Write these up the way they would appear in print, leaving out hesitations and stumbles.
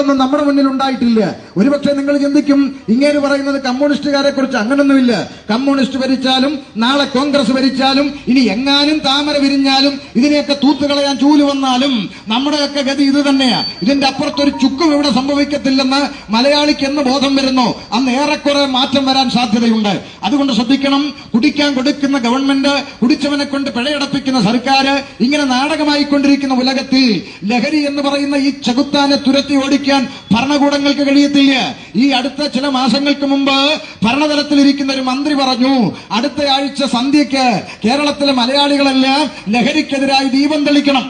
ഒന്നും നമ്മുടെ മുന്നിൽ ഉണ്ടായിട്ടില്ല. ഒരുപക്ഷെ നിങ്ങൾ ചിന്തിക്കും ഇങ്ങനെ പറയുന്നത് കമ്മ്യൂണിസ്റ്റുകാരെ കുറിച്ച്. അങ്ങനൊന്നുമില്ല. കമ്മ്യൂണിസ്റ്റ് ഭരിച്ചാലും നാളെ കോൺഗ്രസ് ഭരിച്ചാലും ഇനി എങ്ങാനും താമര വിരിഞ്ഞാലും ഇതിനെയൊക്കെ തൂത്തുകളയാൻ ചൂല് വന്നാലും നമ്മുടെയൊക്കെ ഗതി ഇത് തന്നെയാ. ഇതിന്റെ അപ്പുറത്തൊരു ചുക്കും ഇവിടെ സംഭവിക്കത്തില്ലെന്ന് മലയാളിക്ക് എന്ന് ബോധം വരുന്നു അന്ന് ഏറെക്കുറെ മാറ്റം വരാൻ സാധ്യതയുണ്ട്. അതുകൊണ്ട് ശ്രദ്ധിക്കണം. കുടിക്കാൻ കൊടുക്കുന്ന ഗവൺമെന്റ്, കുടിച്ചവനെ കൊണ്ട് പിഴയടപ്പിക്കുന്ന സർക്കാർ, ഇങ്ങനെ നാടകമായിക്കൊണ്ടിരിക്കുന്ന ഉലകത്തിൽ ലഹരി എന്ന് പറയുന്ന ഈ ചെകുത്താനെ തുരത്തി ഓടിക്കാൻ ഭരണകൂടങ്ങൾക്ക് കഴിയത്തില്ല. ഈ അടുത്ത ചില മാസങ്ങൾക്ക് മുമ്പ് ഭരണതലത്തിലിരിക്കുന്ന ഒരു മന്ത്രി പറഞ്ഞു, അടുത്ത ആഴ്ച സന്ധ്യയ്ക്ക് കേരളത്തിലെ മലയാളികളെല്ലാം ലഹരിക്കെതിരായി ദീപം തെളിക്കണം.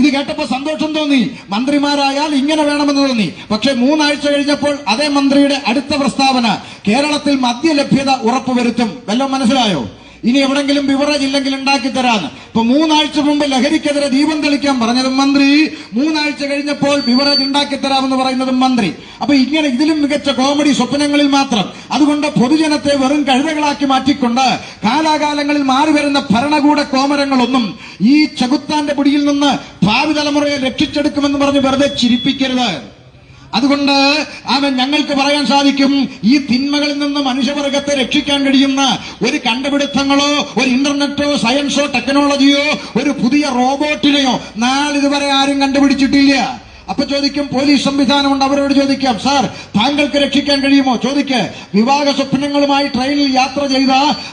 ഇത് കേട്ടപ്പോ സന്തോഷം തോന്നി. മന്ത്രിമാരായാൽ ഇങ്ങനെ വേണമെന്ന് തോന്നി. പക്ഷെ 3 ആഴ്ച കഴിഞ്ഞപ്പോൾ അതേ മന്ത്രിയുടെ അടുത്ത പ്രസ്താവന, കേരളത്തിൽ മദ്യലഭ്യത ഉറപ്പുവരുത്തും. വല്ലതും മനസ്സിലായോ? ഇനി എവിടെങ്കിലും ബിവറേജ് ഇല്ലെങ്കിൽ ഉണ്ടാക്കി തരാന്ന്. ഇപ്പൊ 3 ആഴ്ച മുമ്പ് ലഹരിക്കെതിരെ ദീപം തെളിക്കാൻ പറഞ്ഞതും മന്ത്രി, 3 ആഴ്ച കഴിഞ്ഞപ്പോൾ ബിവറേജ് ഉണ്ടാക്കി തരാമെന്ന് പറയുന്നതും മന്ത്രി. അപ്പൊ ഇങ്ങനെ ഇതിലും മികച്ച കോമഡി സ്വപ്നങ്ങളിൽ മാത്രം. അതുകൊണ്ട് പൊതുജനത്തെ വെറും കഴുതകളാക്കി മാറ്റിക്കൊണ്ട് കാലാകാലങ്ങളിൽ മാറി വരുന്ന ഭരണകൂട കോമരങ്ങളൊന്നും ഈ ചെകുത്താന്റെ പിടിയിൽ നിന്ന് ഭാവി തലമുറയെ രക്ഷിച്ചെടുക്കുമെന്ന് പറഞ്ഞ് വെറുതെ ചിരിപ്പിക്കരുത്. അതുകൊണ്ട് ഞങ്ങൾക്ക് പറയാൻ സാധിക്കും, ഈ തിന്മകളിൽ നിന്ന് മനുഷ്യവർഗത്തെ രക്ഷിക്കാൻ കഴിയുന്ന ഒരു കണ്ടുപിടുത്തങ്ങളോ ഒരു ഇന്റർനെറ്റോ സയൻസോ ടെക്നോളജിയോ ഒരു പുതിയ റോബോട്ടിനെയോ നാളിതുവരെ ആരും കണ്ടുപിടിച്ചിട്ടില്ല. അപ്പൊ ചോദിക്കും, പോലീസ് സംവിധാനമുണ്ട്, അവരോട് ചോദിക്കാം, സാർ താങ്കൾക്ക് രക്ഷിക്കാൻ കഴിയുമോ? ചോദിക്ക്. വിവാഹ സ്വപ്നങ്ങളുമായി ട്രെയിനിൽ യാത്ര ചെയ്ത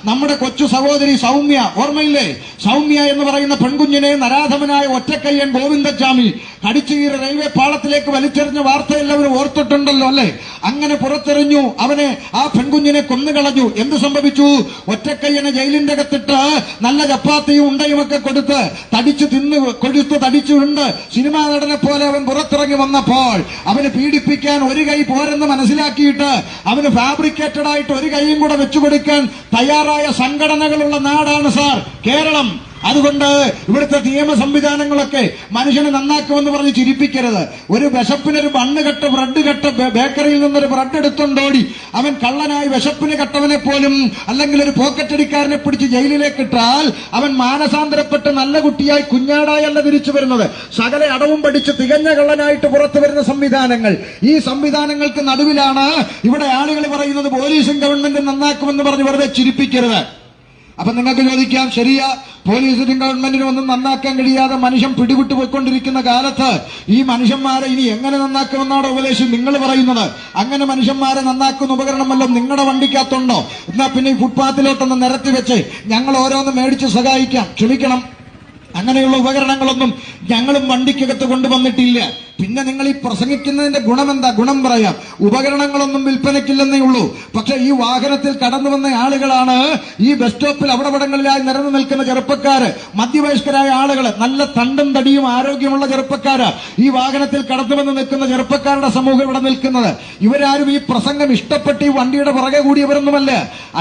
നമ്മുടെ കൊച്ചു സഹോദരി സൗമ്യ, ഓർമ്മയില്ലേ? സൗമ്യ എന്ന് പറയുന്ന പെൺകുഞ്ഞിനെ നരാധമനായ ഒറ്റക്കയ്യൻ ഗോവിന്ദസ്വാമി കടിച്ചുകീറി റെയിൽവേ പാളത്തിലേക്ക് വലിച്ചെറിഞ്ഞ വാർത്ത എല്ലാവരും ഓർത്തിട്ടുണ്ടല്ലോ അല്ലെ? അങ്ങനെ പുറത്തെറിഞ്ഞു, അവനെ, ആ പെൺകുഞ്ഞിനെ കൊന്നുകളഞ്ഞു. എന്ത് സംഭവിച്ചു? ഒറ്റക്കയ്യനെ ജയിലിന്റെ അകത്തിട്ട് നല്ല ചപ്പാത്തിയും ഉണ്ടയും ഒക്കെ കൊടുത്ത് തടിച്ചു തടിച്ചുണ്ട് സിനിമാ നടനെ പോലെ അവൻ പുറത്തിറങ്ങി വന്നപ്പോൾ അവന് പീഡിപ്പിക്കാൻ ഒരു കൈ പോരെന്ന് മനസ്സിലാക്കിയിട്ട് അവന് ഫാബ്രിക്കേറ്റഡ് ആയിട്ട് ഒരു കൈയും കൂടെ വെച്ചുകൊടുക്കാൻ തയ്യാറായ സംഘടനകളുള്ള നാടാണ് സാർ കേരളം. അതുകൊണ്ട് ഇവിടുത്തെ നിയമ സംവിധാനങ്ങളൊക്കെ മനുഷ്യനെ നന്നാക്കുമെന്ന് പറഞ്ഞ് ചിരിപ്പിക്കരുത്. ഒരു വിശപ്പിനൊരു ബണ്ണ് കെട്ട് ബ്രെഡ് കെട്ട് ബേക്കറിയിൽ നിന്നൊരു ബ്രെഡ് എടുത്തുകൊണ്ടോടി അവൻ കള്ളനായി വിശപ്പിന് കെട്ടവനെ പോലും അല്ലെങ്കിൽ ഒരു പോക്കറ്റടിക്കാരനെ പിടിച്ച് ജയിലിലേക്ക് ഇട്ടാൽ അവൻ മാനസാന്തരപ്പെട്ട് നല്ല കുട്ടിയായി കുഞ്ഞാടായല്ല തിരിച്ചു വരുന്നത്. സകല അടവും പഠിച്ച് തികഞ്ഞ കള്ളനായിട്ട് പുറത്തു വരുന്ന സംവിധാനങ്ങൾ. ഈ സംവിധാനങ്ങൾക്ക് നടുവിലാണ് ഇവിടെ ആളുകൾ പറയുന്നത് പോലീസും ഗവൺമെന്റും നന്നാക്കുമെന്ന് പറഞ്ഞ് വെറുതെ ചിരിപ്പിക്കരുത്. അപ്പൊ നിങ്ങൾക്ക് ചോദിക്കാം, ശരിയാ, പോലീസിനും ഗവൺമെന്റിനും ഒന്നും നന്നാക്കാൻ കഴിയാതെ മനുഷ്യൻ പിടിവിട്ടു പോയിക്കൊണ്ടിരിക്കുന്ന കാലത്ത് ഈ മനുഷ്യന്മാരെ ഇനി എങ്ങനെ നന്നാക്കുമെന്നാണ് ഉപദേശം നിങ്ങൾ പറയുന്നത്? അങ്ങനെ മനുഷ്യന്മാരെ നന്നാക്കുന്ന ഉപകരണം വല്ലതും നിങ്ങളുടെ വണ്ടിക്കകത്തുണ്ടോ? എന്നാ പിന്നെ ഈ ഫുട്പാത്തിലോട്ടൊന്ന് നിരത്തി വെച്ച് ഞങ്ങൾ ഓരോന്ന് മേടിച്ച് സഹായിക്കാം. ക്ഷമിക്കണം, അങ്ങനെയുള്ള ഉപകരണങ്ങളൊന്നും ഞങ്ങളും വണ്ടിക്കകത്ത് കൊണ്ടുവന്നിട്ടില്ല. പിന്നെ നിങ്ങൾ ഈ പ്രസംഗിക്കുന്നതിന്റെ ഗുണമെന്താ? ഗുണം പറയാം. ഉപകരണങ്ങളൊന്നും വിൽപ്പനയ്ക്കില്ലെന്നേ ഉള്ളൂ. പക്ഷെ ഈ വാഹനത്തിൽ കടന്നു വന്ന ആളുകളാണ് ഈ ബസ് സ്റ്റോപ്പിൽ അവിടങ്ങളിലായി നിരന്നു നിൽക്കുന്ന ചെറുപ്പക്കാര്, മധ്യവയസ്കരായ ആളുകള്, നല്ല തണ്ടും തടിയും ആരോഗ്യമുള്ള ചെറുപ്പക്കാര്, ഈ വാഹനത്തിൽ കടന്നു വന്ന് നിൽക്കുന്ന ചെറുപ്പക്കാരുടെ സമൂഹം ഇവിടെ നിൽക്കുന്നത്. ഇവരാരും ഈ പ്രസംഗം ഇഷ്ടപ്പെട്ട് ഈ വണ്ടിയുടെ പുറകെ കൂടിയവരൊന്നുമല്ല.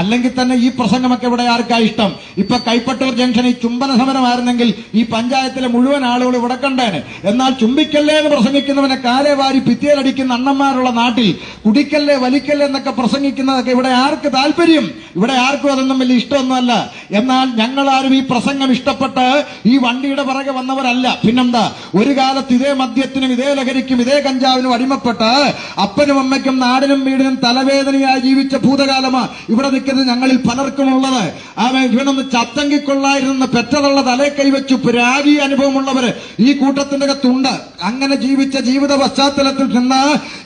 അല്ലെങ്കിൽ തന്നെ ഈ പ്രസംഗമൊക്കെ ഇവിടെ ആർക്കാ ഇഷ്ടം? ഇപ്പൊ കൈപ്പട്ടൂർ ജംഗ്ഷൻ ഈ ചുംബന സമരമായിരുന്നെങ്കിൽ ഈ പഞ്ചായത്തിലെ മുഴുവൻ ആളുകൾ ഇവിടെ കണ്ടേന്. എന്നാൽ ചുംബിക്കല്ലേ എന്ന് പ്രസംഗിക്കുന്നവനെ കാലേ വാരി ഭിത്തിയിലടിക്കുന്ന അണ്ണന്മാരുള്ള നാട്ടിൽ കുടിക്കല്ലേ വലിക്കല്ലേ എന്നൊക്കെ പ്രസംഗിക്കുന്നതൊക്കെ ഇവിടെ ആർക്ക് താല്പര്യം? ഇവിടെ ആർക്കും അതൊന്നും വലിയ ഇഷ്ടമൊന്നുമല്ല. എന്നാൽ ഞങ്ങളാരും ഈ പ്രസംഗം ഇഷ്ടപ്പെട്ട് ഈ വണ്ടിയുടെ പുറകെ വന്നവരല്ല. പിന്നെന്താ, ഒരു കാലത്ത് ഇതേ മദ്യത്തിനും ഇതേ ലഹരിക്കും ഇതേ കഞ്ചാവിനും അടിമപ്പെട്ട് അപ്പനും അമ്മയ്ക്കും നാടിനും വീടിനും തലവേദനയായി ജീവിച്ച ഭൂതകാലമാ ഇവിടെ നിൽക്കുന്നത് ഞങ്ങളിൽ പലർക്കുമുള്ളത്. ഇവനൊന്ന് ചത്തങ്കിക്കൊള്ളായിരുന്ന പെറ്റതുള്ള തലേ കൈവച്ചു പുരാഗി അനുഭവമുള്ളവര് ഈ കൂട്ടത്തിന്റെ അകത്തുണ്ട്. അങ്ങനെ ജീവിച്ച ജീവിത പശ്ചാത്തലത്തിൽ നിന്ന്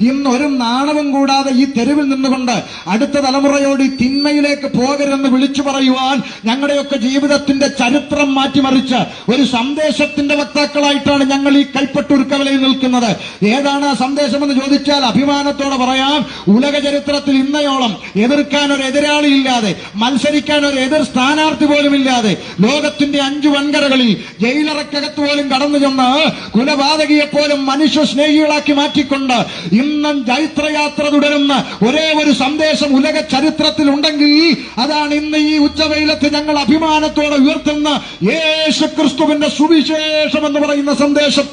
ഇന്ന് ഒരു നാണവും കൂടാതെ ഈ തെരുവിൽ നിന്നുകൊണ്ട് അടുത്ത തലമുറയോട് ഈ തിന്മയിലേക്ക് പോകരുതെന്ന് വിളിച്ചു പറയുവാൻ ഞങ്ങളുടെയൊക്കെ ജീവിതത്തിന്റെ ചരിത്രം മാറ്റിമറിച്ച് ഒരു സന്ദേശത്തിന്റെ വക്താക്കളായിട്ടാണ് ഞങ്ങൾ ഈ കൈപ്പട്ടൂർ കവലയിൽ നിൽക്കുന്നത്. ഏതാണ് ആ സന്ദേശമെന്ന് ചോദിച്ചാൽ അഭിമാനത്തോടെ പറയാം, ഉലക ചരിത്രത്തിൽ ഇന്നയോളം എതിർക്കാൻ ഒരു എതിരാളിയില്ലാതെ, മത്സരിക്കാൻ ഒരു എതിർ സ്ഥാനാർത്ഥി പോലും ഇല്ലാതെ, ലോകത്തിന്റെ 5 വൻകരകളിൽ ജയിലറക്കകത്ത് പോലും കടന്നു ചെന്ന് കുലപാതകിയെ പോലും മനുഷ്യ സ്നേഹികളാക്കി മാറ്റിക്കൊണ്ട് ഇന്നും ജൈത്രയാത്ര തുടരുന്ന ഒരേ ഒരു സന്ദേശം ഉലക ചരിത്രത്തിൽ ഉണ്ടെങ്കിൽ അതാണ് ഇന്ന് ഈ ഉച്ചവെയിലത്ത് ഞങ്ങൾ അഭിമാനത്തോടെ ഉയർത്തുന്ന യേശു ക്രിസ്തുവിന്റെ സുവിശേഷം എന്ന് പറയുന്ന സന്ദേശം.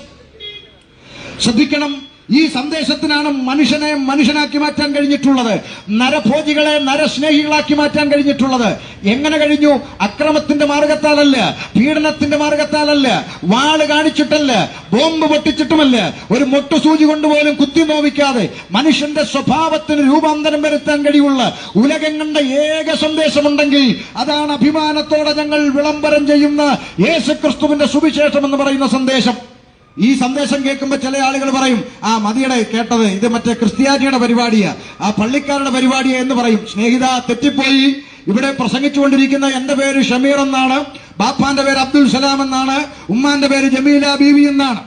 ശ്രദ്ധിക്കണം, ഈ സന്ദേശത്തിനാണ് മനുഷ്യനെ മനുഷ്യനാക്കി മാറ്റാൻ കഴിഞ്ഞിട്ടുള്ളത്. നരഭോജികളെ നരസ്നേഹികളാക്കി മാറ്റാൻ കഴിഞ്ഞിട്ടുള്ളത്. എങ്ങനെ കഴിഞ്ഞു? അക്രമത്തിന്റെ മാർഗത്താലല്ല, പീഡനത്തിന്റെ മാർഗത്താലല്ല, വാള് കാണിച്ചിട്ടല്ല, ബോംബ് പൊട്ടിച്ചിട്ടുമല്ല, ഒരു മൊട്ടുസൂചി കൊണ്ടുപോലും കുത്തി നോവിക്കാതെ മനുഷ്യന്റെ സ്വഭാവത്തിന് രൂപാന്തരം വരുത്താൻ കഴിയുള്ള ഉലകം കണ്ട ഏക സന്ദേശമുണ്ടെങ്കിൽ അതാണ് അഭിമാനത്തോടെ ഞങ്ങൾ വിളംബരം ചെയ്യുന്ന യേശുക്രിസ്തുവിന്റെ സുവിശേഷം എന്ന് പറയുന്ന സന്ദേശം. ഈ സന്ദേശം കേൾക്കുമ്പോൾ ചില ആളുകൾ പറയും, ആ മതിയുടെ കേട്ടത്, ഇത് മറ്റേ ക്രിസ്ത്യാനിയുടെ പരിപാടിയാ, ആ പള്ളിക്കാരുടെ പരിപാടിയാ എന്ന് പറയും. സ്നേഹിത, തെറ്റിപ്പോയി. ഇവിടെ പ്രസംഗിച്ചുകൊണ്ടിരിക്കുന്ന എന്റെ പേര് ഷമീർ എന്നാണ്, ബാപ്പാന്റെ പേര് അബ്ദുൽ സലാം എന്നാണ്, ഉമ്മാന്റെ പേര് ജമീല ബീവി എന്നാണ്.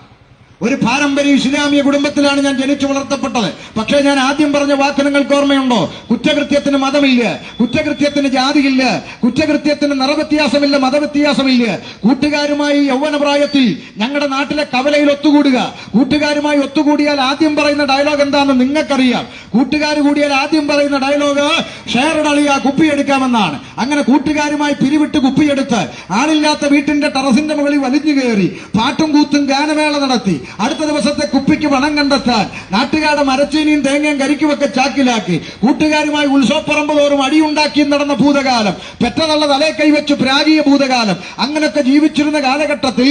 ഒരു പാരമ്പര്യ ഇസ്ലാമിക കുടുംബത്തിലാണ് ഞാൻ ജനിച്ചു വളർത്തപ്പെട്ടത്. പക്ഷേ ഞാൻ ആദ്യം പറഞ്ഞ വാക്ക് നിങ്ങൾക്ക് ഓർമ്മയുണ്ടോ? കുറ്റകൃത്യത്തിന് മതമില്ല, കുറ്റകൃത്യത്തിന് ജാതിയില്ല, കുറ്റകൃത്യത്തിന് നിറവ്യത്യാസമില്ല, മതവ്യത്യാസമില്ല. കൂട്ടുകാരുമായി യൗവനപ്രായത്തിൽ ഞങ്ങളുടെ നാട്ടിലെ കവലയിൽ ഒത്തുകൂടുക. കൂട്ടുകാരുമായി ഒത്തുകൂടിയാൽ ആദ്യം പറയുന്ന ഡയലോഗ് എന്താണെന്ന് നിങ്ങൾക്കറിയാം. കൂട്ടുകാർ കൂടിയാൽ ആദ്യം പറയുന്ന ഡയലോഗ് ഷെയർഡളിയ കുപ്പിയെടുക്കാമെന്നാണ്. അങ്ങനെ കൂട്ടുകാരുമായി പിരിവിട്ട് കുപ്പിയെടുത്ത് ആളില്ലാത്ത വീട്ടിന്റെ ടെറസിന്റെ മുകളിൽ വലിഞ്ഞു കയറി പാട്ടും കൂത്തും ഗാനമേള നടത്തി അടുത്ത ദിവസത്തെ കുപ്പിക്ക് പണം കണ്ടെത്താൻ നാട്ടുകാരുടെ മരച്ചീനിയും തേങ്ങയും കരിക്കുമൊക്കെ ചാക്കിലാക്കി കൂട്ടുകാരുമായി ഉത്സവപ്പറമ്പ് തോറും അടിയുണ്ടാക്കി നടന്ന ഭൂതകാലം, പെറ്റതള്ള തലേ കൈവച്ച് പ്രാഗീയ ഭൂതകാലം. അങ്ങനൊക്കെ ജീവിച്ചിരുന്ന കാലഘട്ടത്തിൽ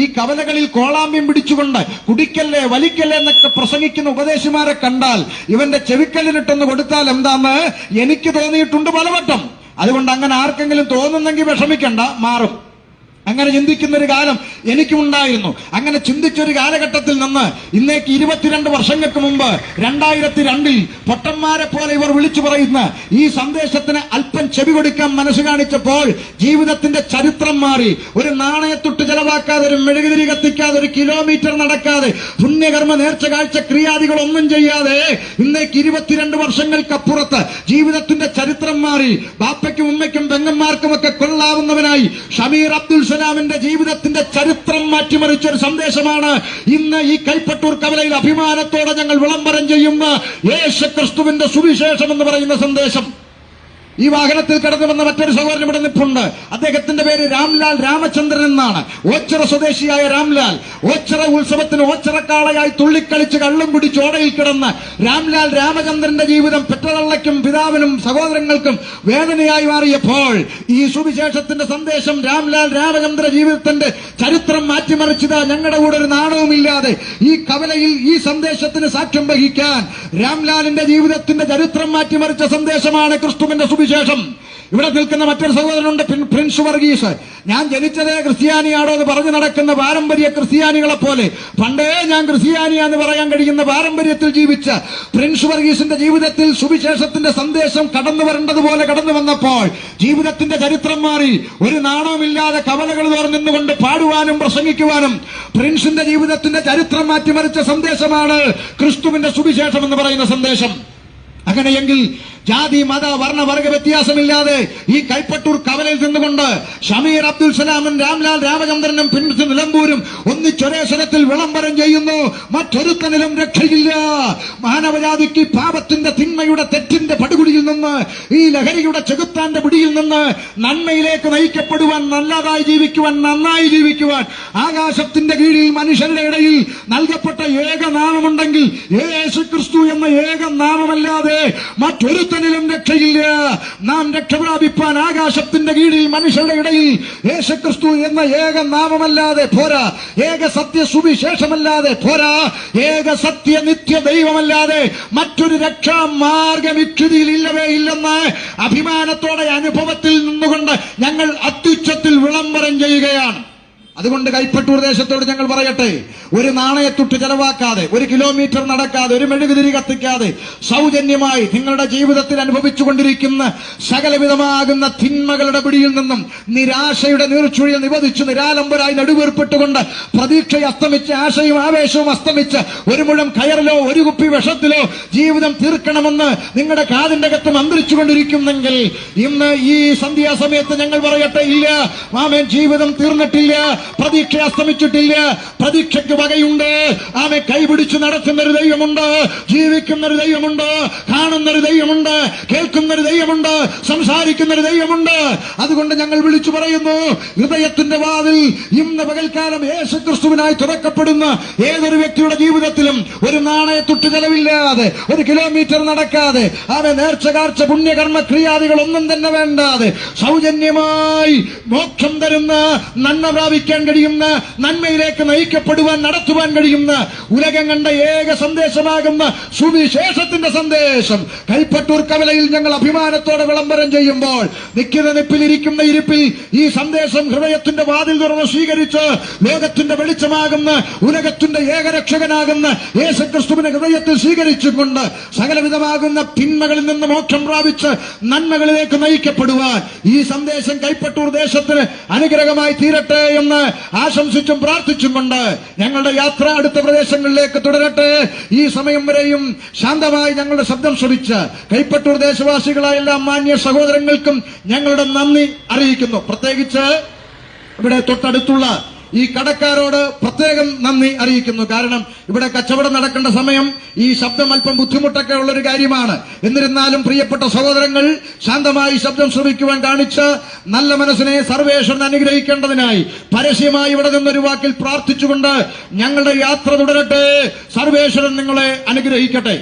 ഈ കവലകളിൽ കോളാമ്പ്യം പിടിച്ചുകൊണ്ട് കുടിക്കല്ലേ വലിക്കല്ലേ എന്നൊക്കെ പ്രസംഗിക്കുന്ന ഉപദേശിമാരെ കണ്ടാൽ ഇവന്റെ ചെവിക്കല്ലിനിട്ടൊന്ന് കൊടുത്താൽ എന്താന്ന് എനിക്ക് തോന്നിയിട്ടുണ്ട് പലവട്ടം. അതുകൊണ്ട് അങ്ങനെ ആർക്കെങ്കിലും തോന്നുന്നെങ്കിൽ വിഷമിക്കണ്ട, മാറും. അങ്ങനെ ചിന്തിക്കുന്ന ഒരു കാലം എനിക്കുണ്ടായിരുന്നു. അങ്ങനെ ചിന്തിച്ചൊരു കാലഘട്ടത്തിൽ നിന്ന് ഇന്നേക്ക് 22 വർഷങ്ങൾക്ക് മുമ്പ് 2002 പൊട്ടന്മാരെ പോലെ ഇവർ വിളിച്ചു പറയുന്ന ഈ സന്ദേശത്തിന് അല്പം ചെവി കൊടുക്കാൻ മനസ്സ് കാണിച്ചപ്പോൾ ജീവിതത്തിന്റെ ചരിത്രം മാറി. ഒരു നാണയത്തൊട്ട് ചെലവാക്കാതെ, ഒരു മെഴുകുതിരി കത്തിക്കാതെ, ഒരു കിലോമീറ്റർ നടക്കാതെ, പുണ്യകർമ്മ നേർച്ച കാഴ്ച ക്രിയാദികളൊന്നും ചെയ്യാതെ ഇന്നേക്ക് 22 വർഷങ്ങൾക്കപ്പുറത്ത് ജീവിതത്തിന്റെ ചരിത്രം മാറി. ബാപ്പയ്ക്കും ഉമ്മയ്ക്കും പെങ്ങന്മാർക്കും ഒക്കെ കൊള്ളാവുന്നവനായി ഷമീർ അബ്ദുൽ സലാമിന്റെ ജീവിതത്തിന്റെ ചരിത്രം മാറ്റിമറിച്ച ഒരു സന്ദേശമാണ് ഇന്ന് ഈ കൈപ്പട്ടൂർ കവലയിൽ അഭിമാനത്തോടെ ഞങ്ങൾ വിളംബരം ചെയ്യുന്ന യേശുക്രിസ്തുവിന്റെ സുവിശേഷം എന്ന് പറയുന്ന സന്ദേശം. ഈ വാഹനത്തിൽ കടന്നു വന്ന മറ്റൊരു സഹോദരൻ ഇവിടെ നിൽപ്പുണ്ട്. അദ്ദേഹത്തിന്റെ പേര് രാംലാൽ രാമചന്ദ്രൻ എന്നാണ്. ഓച്ചിറ സ്വദേശിയായ രാംലാൽ ഓച്ചിറ ഉത്സവത്തിന് ഓച്ചിറക്കാളയായി തുള്ളിക്കളിച്ച് കള്ളും കുടിച്ച് ഓടയിൽ കിടന്ന് രാംലാൽ രാമചന്ദ്രന്റെ ജീവിതം പെറ്റതള്ളയ്ക്കും പിതാവിനും സഹോദരങ്ങൾക്കും വേദനയായി മാറിയപ്പോൾ ഈ സുവിശേഷത്തിന്റെ സന്ദേശം രാംലാൽ രാമചന്ദ്ര ജീവിതത്തിന്റെ ചരിത്രം മാറ്റിമറിച്ചത് ഞങ്ങളുടെ കൂടെ ഒരു നാണവുമില്ലാതെ ഈ കവലയിൽ ഈ സന്ദേശത്തിന് സാക്ഷ്യം വഹിക്കാൻ രാംലാലിന്റെ ജീവിതത്തിന്റെ ചരിത്രം മാറ്റിമറിച്ച സന്ദേശമാണ് ക്രിസ്തുവിന്റെ സുവിശേഷം. ഇവിടെ നിൽക്കുന്ന മറ്റൊരു സഹോദരനുണ്ട്, പ്രിൻസ് വർഗീസ്. ഞാൻ ജനിച്ചതേ ക്രിസ്ത്യാനിയാണോ എന്ന് പറഞ്ഞു നടക്കുന്ന പാരമ്പര്യ ക്രിസ്ത്യാനികളെ പോലെ പണ്ടേ ഞാൻ ക്രിസ്ത്യാനിയാന്ന് പറയാൻ കഴിയുന്ന പാരമ്പര്യത്തിൽ ജീവിച്ച പ്രിൻസ് വർഗീസിന്റെ ജീവിതത്തിൽ സുവിശേഷത്തിന്റെ സന്ദേശം കടന്നു വരേണ്ടതുപോലെ കടന്നു വന്നപ്പോൾ ജീവിതത്തിന്റെ ചരിത്രം മാറി. ഒരു നാണവുമില്ലാതെ കവലകൾ തുറന്നുകൊണ്ട് പാടുവാനും പ്രസംഗിക്കുവാനും പ്രിൻസിന്റെ ജീവിതത്തിന്റെ ചരിത്രം മാറ്റിമറിച്ച സന്ദേശമാണ് ക്രിസ്തുവിന്റെ സുവിശേഷം എന്ന് പറയുന്ന സന്ദേശം. അങ്ങനെയെങ്കിൽ ജാതി മത വർണ്ണ വർഗ വ്യത്യാസമില്ലാതെ ഈ കൈപ്പട്ടൂർ കവലയിൽ നിന്നുകൊണ്ട് ഷമീർ അബ്ദുൽ സലാമും രാംലാൽ രാമചന്ദ്രനും പിൻസ് നിലമ്പൂരും ഒന്നിച്ചൊരേ സ്വരത്തിൽ വിളംബരം ചെയ്യുന്നു, മറ്റൊരുത്തനിലും രക്ഷയില്ല. മാനവജാതിക്ക് പാപത്തിന്റെ തിന്മയുടെ തെറ്റിന്റെ പടുകുടിയിൽ നിന്ന്, ഈ ലഹരിയുടെ ചെകുത്താന്റെ പിടിയിൽ നിന്ന് നന്മയിലേക്ക് നയിക്കപ്പെടുവാൻ, നല്ലതായി ജീവിക്കുവാൻ, നന്നായി ജീവിക്കുവാൻ ആകാശത്തിന്റെ കീഴിൽ മനുഷ്യരുടെ ഇടയിൽ നൽകപ്പെട്ട ഏക നാമമുണ്ടെങ്കിൽ യേശുക്രിസ്തു എന്ന ഏക നാമമല്ലാതെ മറ്റൊരുത്തനിലും രക്ഷയില്ല. നാം രക്ഷപ്രാപിപ്പാൻ ആകാശത്തിന്റെ കീഴിൽ മനുഷ്യരുടെ ഇടയിൽ യേശുക്രിസ്തു എന്ന ഏക നാമമല്ലാതെ പോരാ, ഏക സത്യ സുവിശേഷമല്ലാതെ പോരാ, ഏക സത്യ നിത്യ ദൈവമല്ലാതെ മറ്റൊരു രക്ഷാമാർഗം ഇച്ഛിതിയിൽ ഇല്ലവേ ഇല്ലെന്ന് അഭിമാനത്തോടെ അനുഭവത്തിൽ നിന്നുകൊണ്ട് ഞങ്ങൾ അത്യുച്ചത്തിൽ വിളംബരം ചെയ്യുകയാണ്. അതുകൊണ്ട് കൈപ്പട്ടൂർ ദേശത്തോട് ഞങ്ങൾ പറയട്ടെ, ഒരു നാണയത്തുട്ട് ചെലവാക്കാതെ, ഒരു കിലോമീറ്റർ നടക്കാതെ, ഒരു മെഴുകുതിരി കത്തിക്കാതെ സൗജന്യമായി നിങ്ങളുടെ ജീവിതത്തിൽ അനുഭവിച്ചുകൊണ്ടിരിക്കുന്ന സകലവിധമാകുന്ന തിന്മകളുടെ പിടിയിൽ നിന്നും നിരാശയുടെ നീർച്ചുഴിയിൽ നിവധിച്ച് നിരാലംബരായി നടുവേർപ്പെട്ടുകൊണ്ട് പ്രതീക്ഷ അസ്തമിച്ച് ആശയും ആവേശവും അസ്തമിച്ച് ഒരു മുഴം കയറിലോ ഒരു കുപ്പി വിഷത്തിലോ ജീവിതം തീർക്കണമെന്ന് നിങ്ങളുടെ കാതിന്റെ അകത്ത് മന്ത്രിച്ചു കൊണ്ടിരിക്കുന്നെങ്കിൽ ഇന്ന് ഈ സന്ധ്യാസമയത്ത് ഞങ്ങൾ പറയട്ടെ, ഇല്ല, മാമൻ, ജീവിതം തീർന്നിട്ടില്ല. പ്രതീക്ഷ അസ്തമിച്ചിട്ടില്ല. പ്രതീക്ഷയ്ക്ക് വകയുണ്ട്. ആമെ കൈപിടിച്ച് നടത്തുന്നൊരു ദൈവമുണ്ട്, ജീവിക്കുന്നൊരു ദൈവമുണ്ട്, കാണുന്നൊരു ദൈവമുണ്ട്, കേൾക്കുന്നൊരു ദൈവമുണ്ട്, സംസാരിക്കുന്നൊരു ദൈവമുണ്ട്. അതുകൊണ്ട് ഞങ്ങൾ വിളിച്ചു പറയുന്നു, ഹൃദയത്തിന്റെ വാതിൽ ഇന്ന് പകൽക്കാലം യേശുക്രിസ്തുവിനായി തുറക്കപ്പെടുന്ന ഏതൊരു വ്യക്തിയുടെ ജീവിതത്തിലും ഒരു നാണയത്തുട്ട് ചെലവില്ലാതെ, ഒരു കിലോമീറ്റർ നടക്കാതെ, അവൻ നേർച്ച കാർച്ച പുണ്യകർമ്മ ക്രിയാദികളൊന്നും തന്നെ വേണ്ടാതെ സൗജന്യമായി മോക്ഷം തരുന്ന, നന്മ പ്രാപിക്കാൻ കഴിയുന്ന, നന്മയിലേക്ക് നയിക്കപ്പെടുവാൻ, നടത്തുവാൻ കഴിയുന്ന ഉലകം കണ്ട ഏക സന്ദേശമാകുന്ന സുവിശേഷത്തിന്റെ സന്ദേശം കൈപ്പട്ടൂർ കവലയിൽ ഞങ്ങൾ അഭിമാനത്തോടെ വിളംബരം ചെയ്യുമ്പോൾ, നിൽക്കുന്ന നിപ്പിലിരിക്കുന്ന ഇരിപ്പിൽ ഈ സന്ദേശം ഹൃദയത്തിന്റെ വാതിൽ തുറന്ന് സ്വീകരിച്ച് ലോകത്തിന്റെ വെളിച്ചമാകുന്ന, ഉലകത്തിന്റെ ഏകരക്ഷകനാകുന്ന യേശുക്രിസ്തുവിനെ ഹൃദയത്തിൽ സ്വീകരിച്ചുകൊണ്ട് സകലവിധമാകുന്ന തിന്മകളിൽ നിന്ന് മോക്ഷം പ്രാപിച്ച് നന്മകളിലേക്ക് നയിക്കപ്പെടുവാൻ ഈ സന്ദേശം കൈപ്പട്ടൂർ ദേശത്തിന് അനുഗ്രഹമായി തീരട്ടെ എന്ന് ആശംസിച്ചും പ്രാർത്ഥിച്ചും കൊണ്ട് ഞങ്ങളുടെ യാത്ര അടുത്ത പ്രദേശങ്ങളിലേക്ക് തുടരട്ടെ. ഈ സമയം വരെയും ശാന്തമായി ഞങ്ങളുടെ ശബ്ദം ശ്രവിച്ച് കൈപ്പട്ടൂർ ദേശവാസികളായ എല്ലാ മാന്യ സഹോദരങ്ങൾക്കും ഞങ്ങളുടെ നന്ദി അറിയിക്കുന്നു. പ്രത്യേകിച്ച് ഇവിടെ തൊട്ടടുത്തുള്ള ഈ കടക്കാരോട് പ്രത്യേകം നന്ദി അറിയിക്കുന്നു. കാരണം ഇവിടെ കച്ചവടം നടക്കേണ്ട സമയം ഈ ശബ്ദം അല്പം ബുദ്ധിമുട്ടൊക്കെ ഉള്ളൊരു കാര്യമാണ്. എന്നിരുന്നാലും പ്രിയപ്പെട്ട സഹോദരങ്ങൾ ശാന്തമായി ശബ്ദം ശ്രമിക്കുവാൻ കാണിച്ച നല്ല മനസ്സിനെ സർവേശ്വരൻ അനുഗ്രഹിക്കേണ്ടതിനായി പരസ്യമായി ഇവിടെ നിന്നൊരു വാക്കിൽ പ്രാർത്ഥിച്ചുകൊണ്ട് ഞങ്ങളുടെ യാത്ര തുടരട്ടെ. സർവേശ്വരൻ നിങ്ങളെ അനുഗ്രഹിക്കട്ടെ.